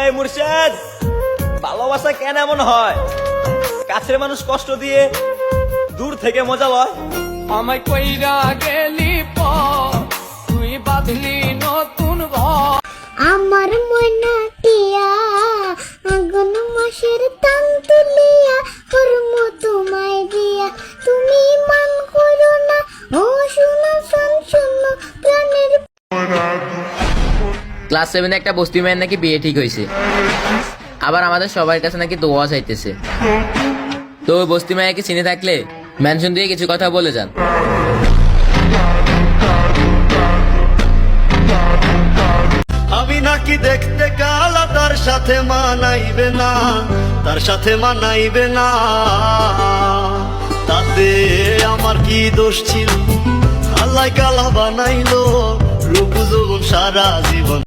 এই মুর্শেদ, ভালোবাসা কেন এমন হয়? কাছের মানুষ কষ্ট দিয়ে দূর থেকে মজা লয়। আমায় কইরা গেলি পর তুই বাঁধলি নতুন ঘর। আমার মনা টিয়া আগুন মাসের তান তুলিয়া কর্ম তোমায় দিয়া, তুমি মান করো না ও শুনো শোনো প্রাণের। ক্লাস 7 একটা বস্তি মেয়ের নাকি বিয়ে ঠিক হয়েছে, আবার আমাদের সবার কাছে নাকি দোয়া চাইতেছে। তো ওই বস্তি মায়াকে চিনে থাকলে মেনশন দিয়ে কিছু কথা বলে যান। আমি নাকি দেখতে কালা, তার সাথে মানাইবে না, তার সাথে মানাইবে না। তাতে আমার কি দোষ ছিল? আল্লাহ কালা বানাইলো, রূপ যৌবন সারা জীবন